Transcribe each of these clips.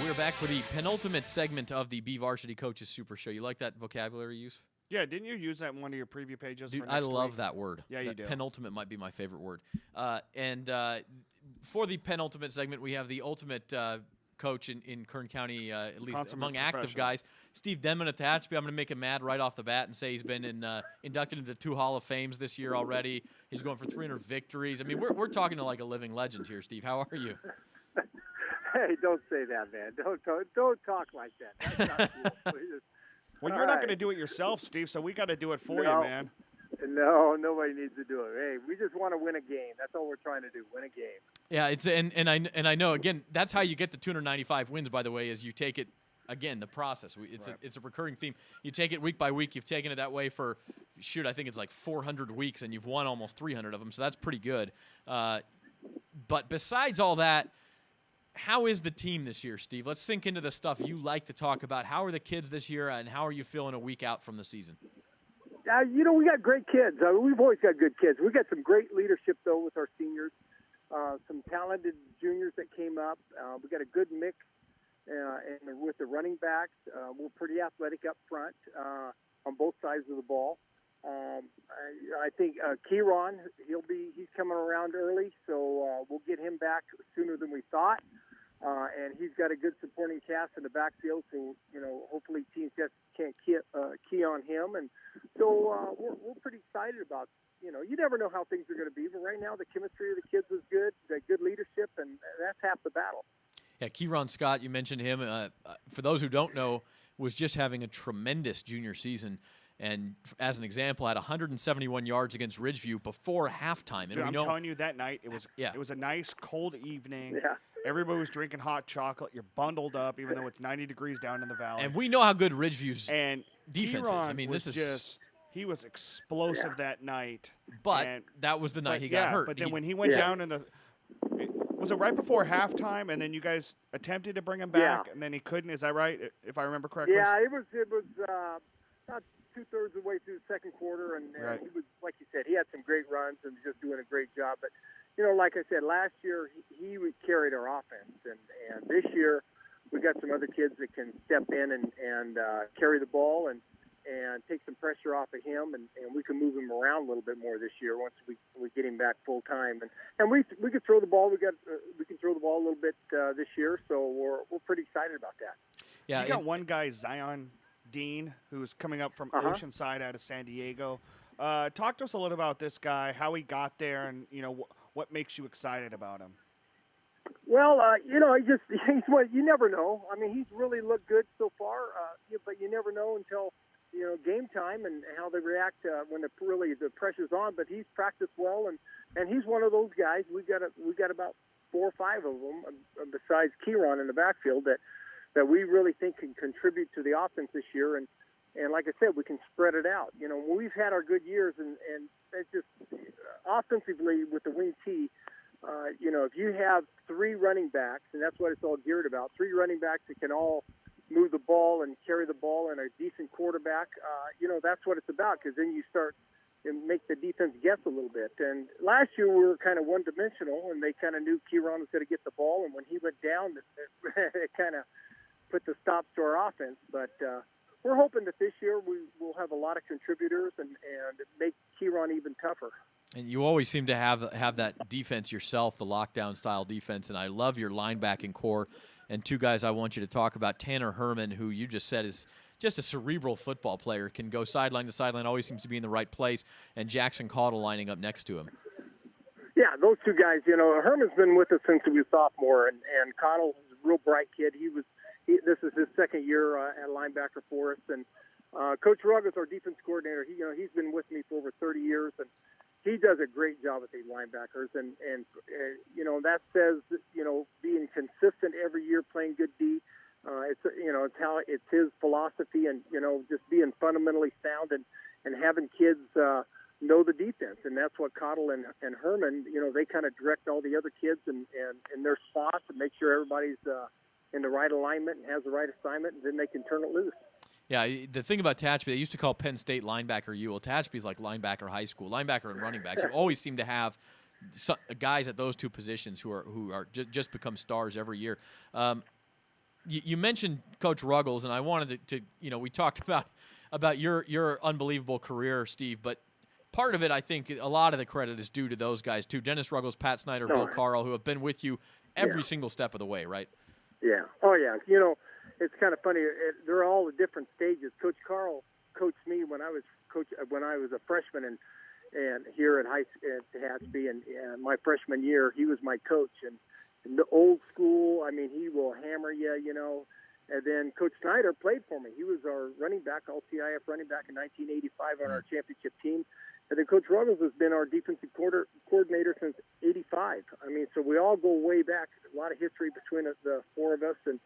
we're back for the penultimate segment of the BVarsity Coaches Super Show. You like that vocabulary use? Yeah, didn't you use that in one of your preview pages? Dude, for I next love week? that word. Yeah, you do. Penultimate might be my favorite word. For the penultimate segment, we have the ultimate coach in Kern County, at least Consummate among active professional. guys, Steve Denman of Tehachapi. I'm going to make him mad right off the bat and say he's been inducted into 2 Hall of Fames this year already. He's going for 300 victories. I mean, we're talking to like a living legend here, Steve. How are you? Hey, don't say that, man. Don't talk like that. That's not cool. Please. Well, you're not going to do it yourself, Steve, so we got to do it for you, No. man. No, nobody needs to do it. Hey, we just want to win a game. That's all we're trying to do, win a game. Yeah, it's and I know again that's how you get the 295 wins. By the way, is you take it again the process. It's a recurring theme. You take it week by week. You've taken it that way for I think it's like 400 weeks, and you've won almost 300 of them. So that's pretty good. But besides all that, how is the team this year, Steve? Let's sink into the stuff you like to talk about. How are the kids this year, and how are you feeling a week out from the season? We got great kids. We've always got good kids. We got some great leadership, though, with our seniors. Some talented juniors that came up. We got a good mix and with the running backs. We're pretty athletic up front on both sides of the ball. I think Kieran, he's coming around early, so we'll get him back sooner than we thought. And he's got a good supporting cast in the backfield, so hopefully teams just can't key on him. And so we're pretty excited about. You never know how things are going to be, but right now the chemistry of the kids is good. They good leadership, and that's half the battle. Yeah, Kieran Scott, you mentioned him. For those who don't know, was just having a tremendous junior season. And as an example, had 171 yards against Ridgeview before halftime. And Dude, I'm telling you, that night it was a nice cold evening. Yeah. Everybody was drinking hot chocolate. You're bundled up, even though it's 90 degrees down in the valley. And we know how good Ridgeview's and defense Kieran is. I mean, was this is just he was explosive that night. But that was the night he got hurt. But then when he went down in was it right before halftime? And then you guys attempted to bring him back, and then he couldn't. Is that right? If I remember correctly. Yeah, it was about 2/3 of the way through the second quarter, and he was, like you said, he had some great runs and just doing a great job. But like I said, last year he carried our offense, and this year we got some other kids that can step in and carry the ball and take some pressure off of him, and we can move him around a little bit more this year once we get him back full time. And we could throw the ball. We can throw the ball a little bit this year, so we're pretty excited about that. Yeah, you got one guy, Zion Dean, who's coming up from Oceanside out of San Diego. Talk to us a little about this guy, how he got there, and what makes you excited about him. Well, he's what you never know. I mean, he's really looked good so far, but you never know until game time and how they react when the pressure's on. But he's practiced well, and he's one of those guys. We got about 4 or 5 of them besides Kieran in the backfield that we really think can contribute to the offense this year. And like I said, we can spread it out. We've had our good years, and it's just offensively with the wing T. If you have 3 running backs, and that's what it's all geared about, 3 running backs that can all move the ball and carry the ball, and a decent quarterback, that's what it's about, because then you start and make the defense guess a little bit. And last year we were kind of one-dimensional, and they kind of knew Kieran was going to get the ball, and when he went down, it kind of put the stops to our offense. But we're hoping that this year we will have a lot of contributors and make Kieran even tougher. And you always seem to have that defense yourself, the lockdown-style defense, and I love your linebacking core. And 2 guys I want you to talk about, Tanner Herman, who you just said is just a cerebral football player, can go sideline to sideline, always seems to be in the right place, and Jackson Caudle lining up next to him. Yeah, those 2 guys, Herman's been with us since he was a sophomore, and Caudle is a real bright kid. This is his second year at linebacker for us, and Coach Rugg is our defense coordinator. He's been with me for over 30 years, and he does a great job with these linebackers, and that says being consistent every year, playing good D. It's his philosophy, and just being fundamentally sound and having kids know the defense, and that's what Caudle and Herman, they kind of direct all the other kids and their spots and make sure everybody's in the right alignment and has the right assignment, and then they can turn it loose. Yeah, the thing about Tehachapi, they used to call Penn State linebacker U. Well, Tehachapi's like linebacker high school, linebacker and running backs. You always seem to have guys at those 2 positions who are just become stars every year. you mentioned Coach Ruggles, and I wanted to we talked about your unbelievable career, Steve, but part of it, I think, a lot of the credit is due to those guys too. Dennis Ruggles, Pat Snyder, Bill Carl, who have been with you every single step of the way, right? Yeah. Oh, yeah. It's kind of funny. They're all at different stages. Coach Carl coached me when I was a freshman, and here at Tehachapi, and my freshman year, he was my coach. And the old school, I mean, he will hammer you, And then Coach Snyder played for me. He was our running back, all-CIF running back in 1985 on our championship team. And then Coach Ruggles has been our defensive coordinator since '85. I mean, so we all go way back. A lot of history between the four of us. And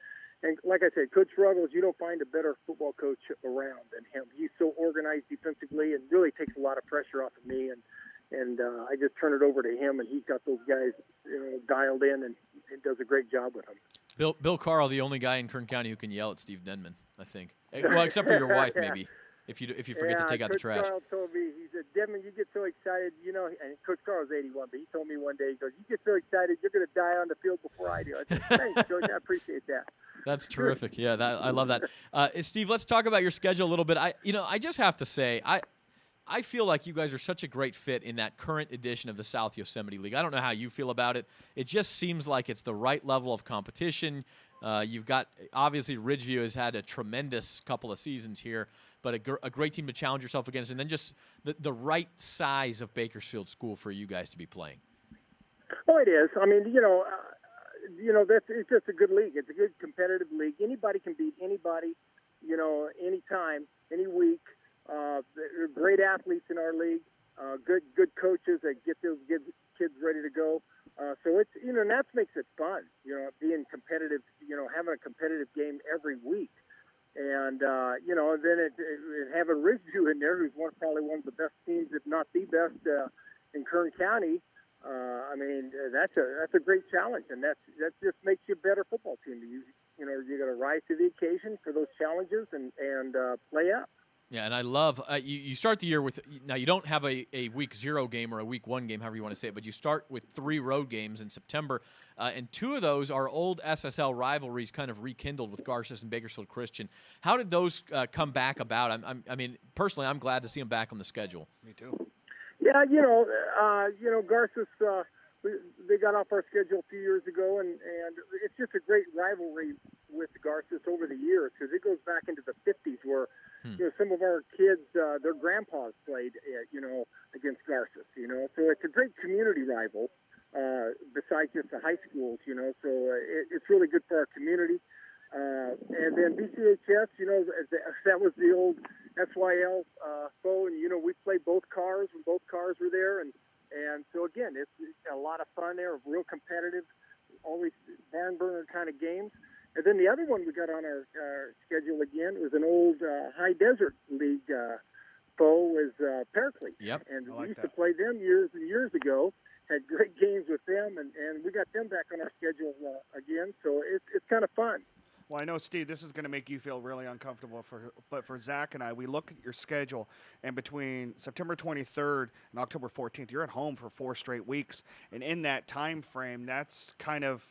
like I said, Coach Ruggles, you don't find a better football coach around than him. He's so organized defensively and really takes a lot of pressure off of me. And I just turn it over to him, and he's got those guys dialed in, and does a great job with them. Bill Carl, the only guy in Kern County who can yell at Steve Denman, I think. Well, except for your wife, maybe. If you forget to take out the trash. Coach Carl told me, he said, Denman, you get so excited, and Coach Carl's 81, but he told me one day, he goes, you get so excited, you're going to die on the field before I do. I said, thanks, Coach, I appreciate that. That's terrific. Yeah, I love that. Steve, let's talk about your schedule a little bit. I just have to say, I feel like you guys are such a great fit in that current edition of the South Yosemite League. I don't know how you feel about it. It just seems like it's the right level of competition. You've got, obviously, Ridgeview has had a tremendous couple of seasons here, but a great team to challenge yourself against, and then just the right size of Bakersfield School for you guys to be playing. Oh, it is. I mean, it's just a good league. It's a good competitive league. Anybody can beat anybody, anytime, any week. There are great athletes in our league, good coaches that get those kids ready to go. So it's, and that makes it fun, being competitive, having a competitive game every week. And, then having Ridgeview in there, who's probably one of the best teams, if not the best, in Kern County. I mean, that's a great challenge, and that just makes you a better football team. You got to rise to the occasion for those challenges and play up. Yeah, and I love you start the year with, now you don't have a week 0 game or a week 1 game, however you want to say it, but you start with 3 road games in September, and 2 of those are old SSL rivalries kind of rekindled with Garces and Bakersfield Christian. How did those come back about? I mean, personally, I'm glad to see them back on the schedule. Me too. Yeah, Garces, they got off our schedule a few years ago, and it's just a great rivalry with Garces over the years, because it goes back into the 50s where some of our kids, their grandpas played, against Garces, So it's a great community rival, besides just the high schools, So it's really good for our community. And then BCHS, that was the old SYL foe, and we played both cars when both cars were there, and so again, it's a lot of fun there, real competitive, always barn burner kind of games. And then the other one we got on our schedule again was an old High Desert League foe, was Paraclete. Yep. And we used to play them years and years ago. Had great games with them, and we got them back on our schedule again. So it's kind of fun. Well, I know, Steve, this is going to make you feel really uncomfortable, but for Zach and I, we look at your schedule, and between September 23rd and October 14th, you're at home for 4 straight weeks. And in that time frame, that's kind of,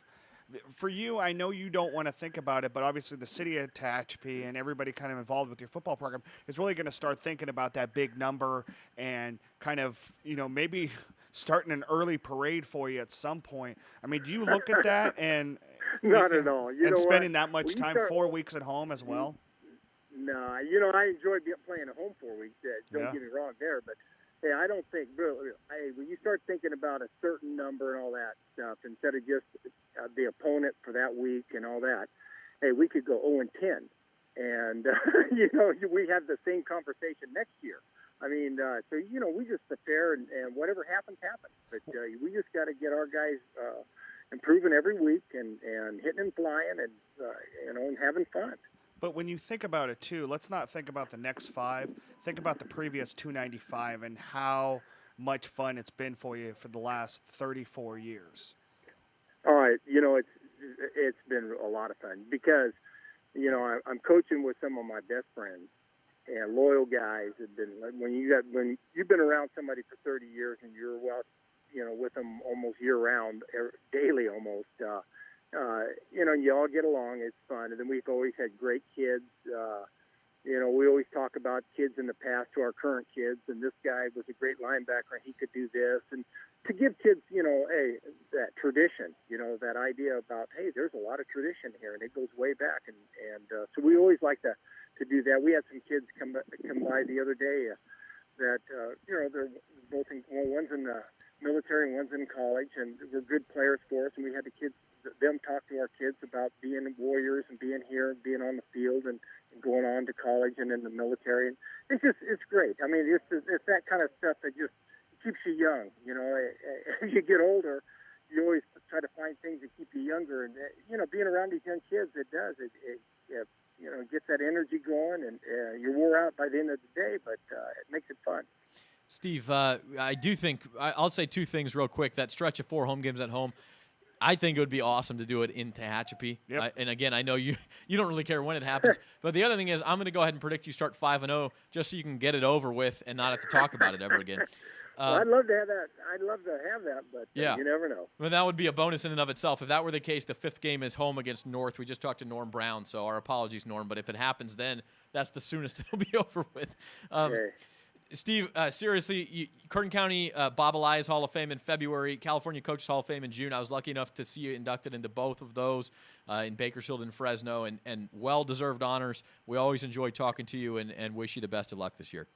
for you, I know you don't want to think about it, but obviously the city of Tehachapi and everybody kind of involved with your football program is really going to start thinking about that big number and kind of, maybe starting an early parade for you at some point. I mean, do you look at that and – Not at all. And spending that much time, 4 weeks at home as well? No, I enjoy playing at home 4 weeks. Don't get me wrong there, but hey, I don't think really. When you start thinking about a certain number and all that stuff, instead of just the opponent for that week and all that, hey, we could go 0-10, and we have the same conversation next year. I mean, so we just prepare, and whatever happens, happens. But we just got to get our guys improving every week and hitting and flying and and having fun. But when you think about it too, let's not think about the next 5. Think about the previous 295 and how much fun it's been for you for the last 34 years. All right, it's been a lot of fun because I'm coaching with some of my best friends and loyal guys. Have been when you've been around somebody for 30 years and you're with them almost year round, daily almost. you all get along. It's fun. And then we've always had great kids. We always talk about kids in the past to our current kids, and this guy was a great linebacker, and he could do this. And to give kids, that tradition, that idea about, hey, there's a lot of tradition here, and it goes way back. And so we always like to do that. We had some kids come by the other day that, they're both one's in the military and one's in college, and were good players for us. And we had them talk to our kids about being warriors and being here and being on the field and going on to college and in the military. And it's great. I mean, it's that kind of stuff that just keeps you young. As you get older, you always try to find things that keep you younger. And, being around these young kids, it does. It gets that energy going, and you're wore out by the end of the day, but it makes it fun. Steve, I do think I'll say two things real quick. That stretch of 4 home games at home, I think it would be awesome to do it in Tehachapi. Yep. And again, I know you don't really care when it happens, but the other thing is I'm going to go ahead and predict you start 5-0 just so you can get it over with and not have to talk about it ever again. Well, I'd love to have that. I'd love to have that, but yeah. You never know. Well, that would be a bonus in and of itself. If that were the case, the 5th game is home against North. We just talked to Norm Brown, so our apologies, Norm. But if it happens then, that's the soonest it'll be over with. Okay. Steve, seriously, Kern County Bob Elias Hall of Fame in February, California Coaches Hall of Fame in June. I was lucky enough to see you inducted into both of those in Bakersfield and Fresno, and well-deserved honors. We always enjoy talking to you and wish you the best of luck this year.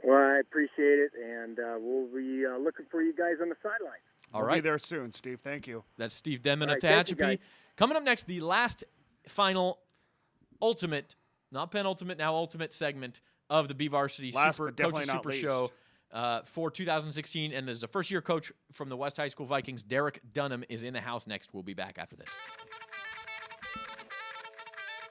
Well, I appreciate it, and we'll be looking for you guys on the sidelines. We'll be there soon, Steve. Thank you. That's Steve Denman of Thank you, Tehachapi. guys. Coming up next, the last, final, ultimate, not penultimate, now ultimate segment of the BVarsity Coaches Super Show for 2016. And there's a first-year coach from the West High School Vikings, Derek Dunham, is in the house next. We'll be back after this.